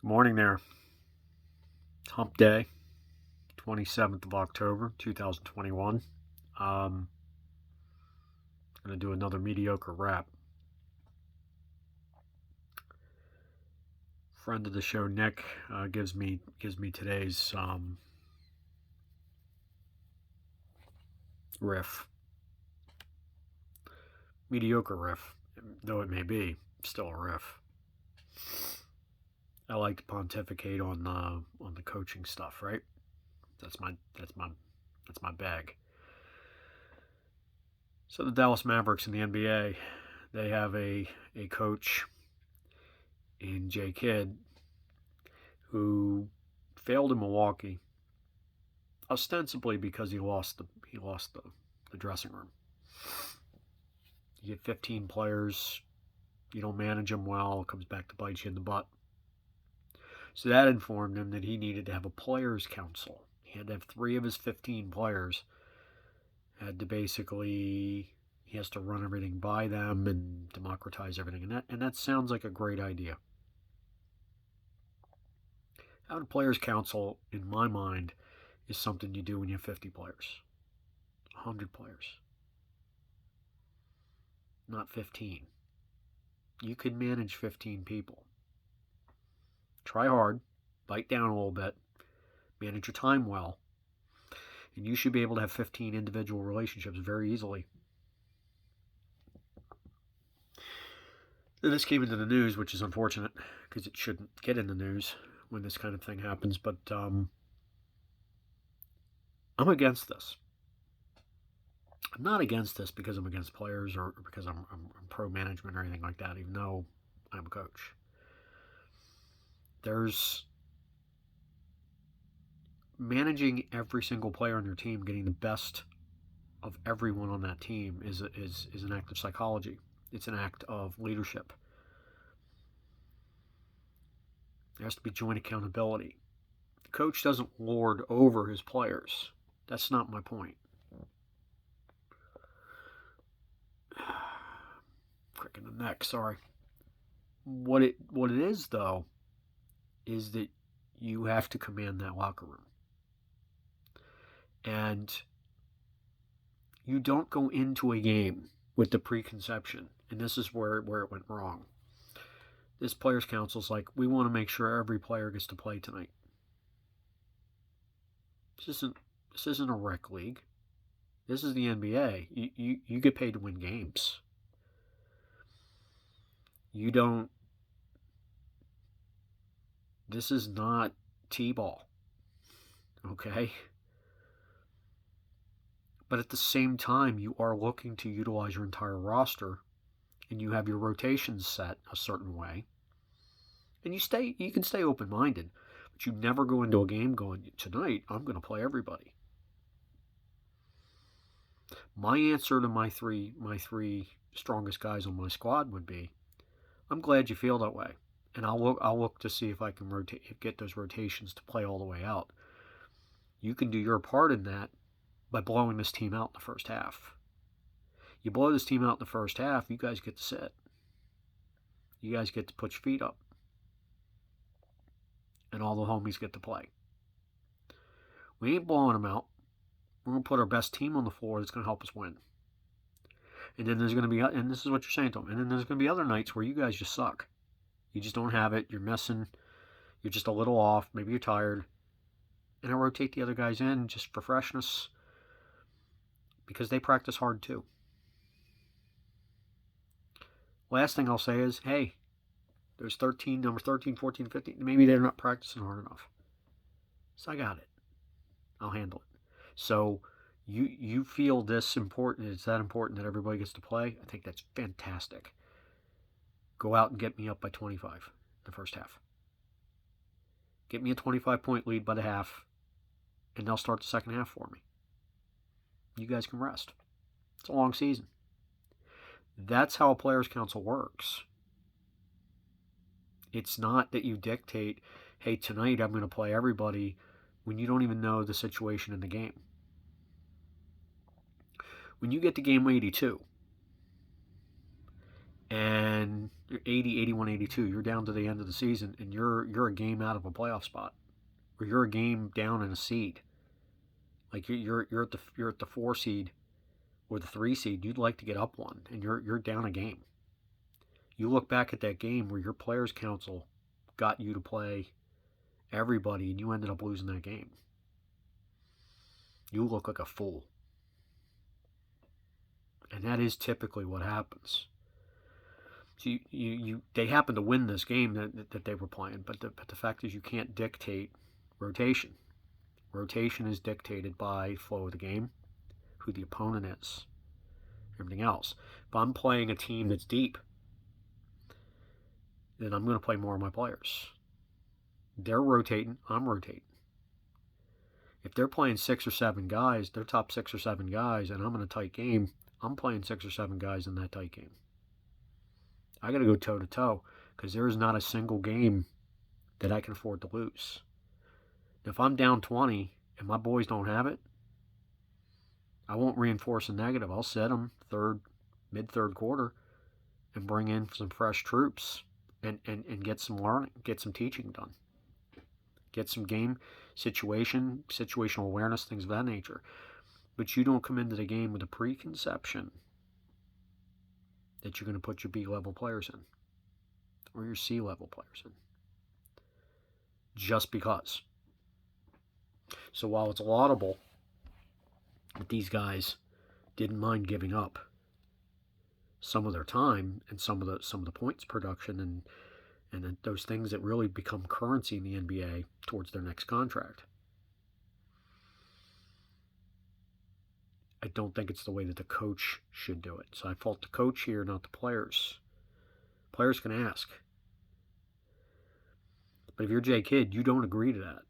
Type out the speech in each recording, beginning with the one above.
Good morning there. It's Hump Day, 27th of October, 2021. I'm going to do another mediocre rap. Friend of the show, Nick, gives me today's riff. Mediocre riff, though it may be, still a riff. I like to pontificate on the coaching stuff, right? That's my bag. So the Dallas Mavericks in the NBA, they have a coach in J. Kidd who failed in Milwaukee, ostensibly because he lost the dressing room. You get 15 players, you don't manage them well, it comes back to bite you in the butt. So that informed him that he needed to have a Players Council. He had to have 3 of his 15 players. Had to basically, he has to run everything by them and democratize everything. And that sounds like a great idea. Having a Players Council, in my mind, is something you do when you have 50 players, 100 players, not 15. You can manage 15 people. Try hard, bite down a little bit, manage your time well, and you should be able to have 15 individual relationships very easily. This came into the news, which is unfortunate because it shouldn't get in the news when this kind of thing happens, but I'm against this. I'm not against this because I'm against players or because I'm pro management or anything like that, even though I'm a coach. There's managing every single player on your team, getting the best of everyone on that team is an act of psychology. It's an act of leadership. There has to be joint accountability. The coach doesn't lord over his players. That's not my point. Crick in the neck, sorry. What it is, though, is that you have to command that locker room. And you don't go into a game with the preconception, and this is where it went wrong. This Players Council is like, we want to make sure every player gets to play tonight. This isn't a rec league. This is the NBA. You get paid to win games. You don't. This is not T-ball. Okay? But at the same time, you are looking to utilize your entire roster, and you have your rotations set a certain way. And you can stay open-minded, but you never go into a game going, tonight I'm going to play everybody. My answer to my three strongest guys on my squad would be, I'm glad you feel that way, and I'll look to see if I can get those rotations to play all the way out. You can do your part in that by blowing this team out in the first half. You blow this team out in the first half, you guys get to sit. You guys get to put your feet up. And all the homies get to play. We ain't blowing them out. We're going to put our best team on the floor that's going to help us win. And then there's going to be, and this is what you're saying to them, and then there's going to be other nights where you guys just suck. You just don't have it. You're missing. You're just a little off. Maybe you're tired. And I rotate the other guys in just for freshness because they practice hard too. Last thing I'll say is, hey, there's number 13, 14, 15. Maybe they're not practicing hard enough. So I got it. I'll handle it. So you feel this important, it's that important that everybody gets to play? I think that's fantastic. Go out and get me up by 25 in the first half. Get me a 25-point lead by the half, and they'll start the second half for me. You guys can rest. It's a long season. That's how a Players Council works. It's not that you dictate, hey, tonight I'm going to play everybody when you don't even know the situation in the game. When you get to game 82 and You're 80, 81, 82. You're down to the end of the season, and you're a game out of a playoff spot, or you're a game down in a seed. Like you're at the 4 seed or the 3 seed. You'd like to get up one, and you're down a game. You look back at that game where your Players Council got you to play everybody, and you ended up losing that game. You look like a fool. And that is typically what happens. So they happen to win this game that they were playing, but the fact is you can't dictate rotation. Rotation is dictated by flow of the game, who the opponent is, everything else. If I'm playing a team that's deep, then I'm going to play more of my players. They're rotating, I'm rotating. If they're playing 6 or 7 guys, their top 6 or 7 guys, and I'm in a tight game, I'm playing 6 or 7 guys in that tight game. I got to go toe-to-toe because there is not a single game that I can afford to lose. If I'm down 20 and my boys don't have it, I won't reinforce a negative. I'll set them mid-third quarter and bring in some fresh troops and get some learning, get some teaching done. Get some game situational awareness, things of that nature. But you don't come into the game with a preconception that you're going to put your B-level players in or your C-level players in. Just because. So while it's laudable that these guys didn't mind giving up some of their time and some of the points production and those things that really become currency in the NBA towards their next contract, I don't think it's the way that the coach should do it. So I fault the coach here, not the players. Players can ask. But if you're Jay Kidd, you don't agree to that.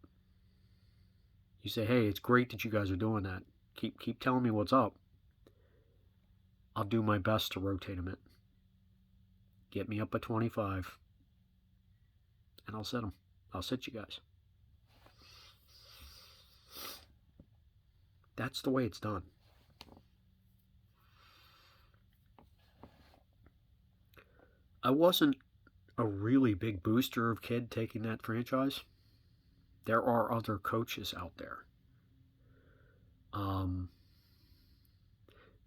You say, hey, it's great that you guys are doing that. Keep telling me what's up. I'll do my best to rotate them in. Get me up at 25, and I'll sit them. I'll sit you guys. That's the way it's done. I wasn't a really big booster of Kidd taking that franchise. There are other coaches out there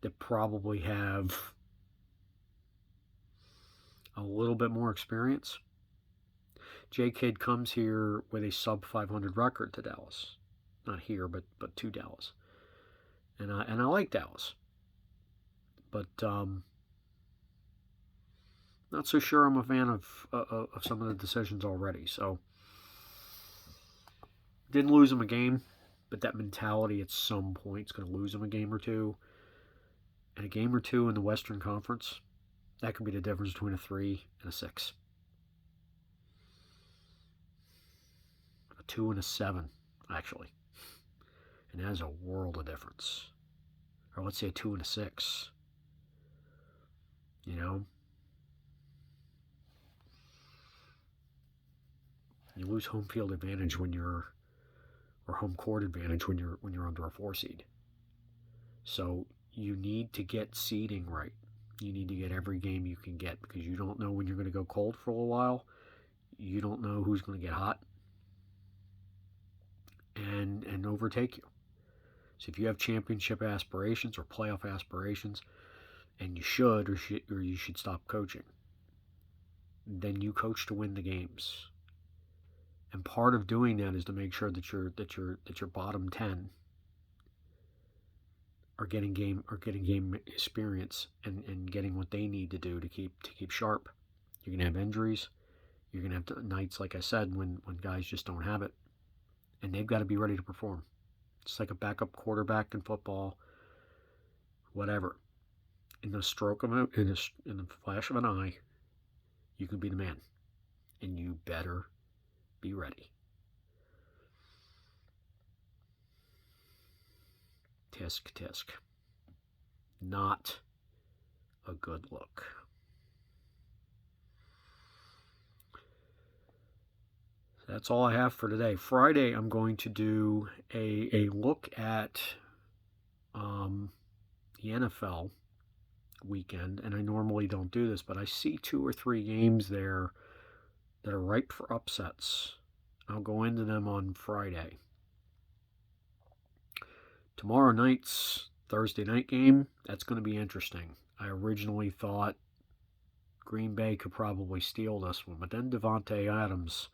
that probably have a little bit more experience. Jay Kidd comes here with a sub 500 record to Dallas. Not here, but to Dallas. And I like Dallas. But not so sure I'm a fan of some of the decisions already. So didn't lose him a game, but that mentality at some point is going to lose him a game or two. And a game or two in the Western Conference, that could be the difference between a 3 and a 6. A 2 and a 7, actually. And that is a world of difference. Or let's say a 2 and a 6. You know? You lose home field advantage when you're, or home court advantage when you're under a 4 seed. So you need to get seeding right. You need to get every game you can get because you don't know when you're going to go cold for a little while. You don't know who's going to get hot and overtake you. So if you have championship aspirations or playoff aspirations, and you should or you should stop coaching, then you coach to win the games. And part of doing that is to make sure that your bottom 10 are getting game experience and getting what they need to do to keep sharp. You're gonna have injuries. You're gonna have nights, like I said, when guys just don't have it, and they've got to be ready to perform. It's like a backup quarterback in football. Whatever. In the in the flash of an eye, you can be the man, and you better be ready. Tisk, tisk. Not a good look. That's all I have for today. Friday, I'm going to do a look at the NFL weekend, and I normally don't do this, but I see 2 or 3 games there that are ripe for upsets. I'll go into them on Friday. Tomorrow night's Thursday night game, that's going to be interesting. I originally thought Green Bay could probably steal this one, but then Davante Adams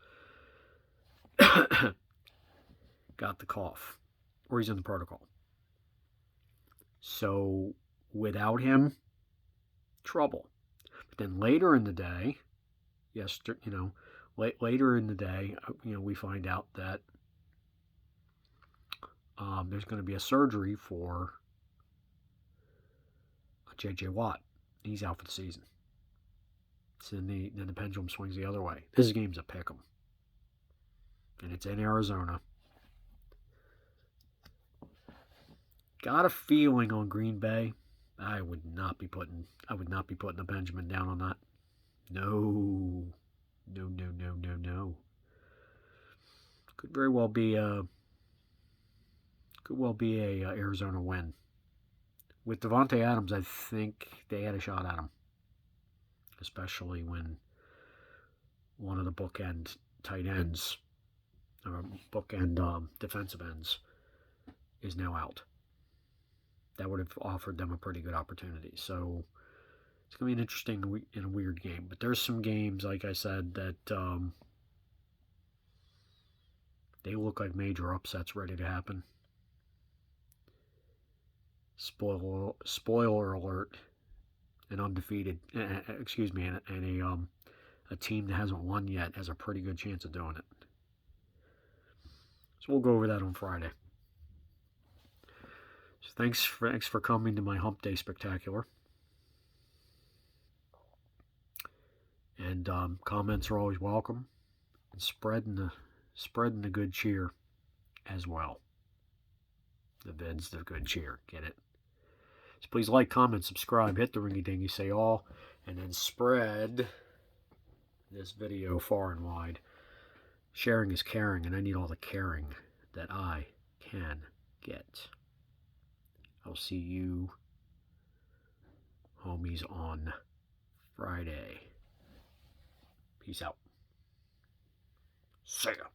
got the cough, or he's in the protocol. So without him, trouble. But then later in the day, later in the day, we find out that there's going to be a surgery for J.J. Watt. He's out for the season. So then the pendulum swings the other way. This game's a pick'em, and it's in Arizona. Got a feeling on Green Bay. I would not be putting a Benjamin down on that. No. Could very well be a Arizona win. With Davante Adams, I think they had a shot at him, especially when one of the bookend tight ends or bookend defensive ends is now out. That would have offered them a pretty good opportunity. So it's going to be an interesting and a weird game. But there's some games, like I said, that they look like major upsets ready to happen. Spoiler alert: an undefeated, and a team that hasn't won yet has a pretty good chance of doing it. So we'll go over that on Friday. So thanks for coming to my Hump Day Spectacular. And comments are always welcome. And spreading the good cheer as well. The vids, the good cheer. Get it? So please like, comment, subscribe, hit the ringy dingy, say all, and then spread this video far and wide. Sharing is caring, and I need all the caring that I can get. I'll see you, homies, on Friday. Peace out. See ya.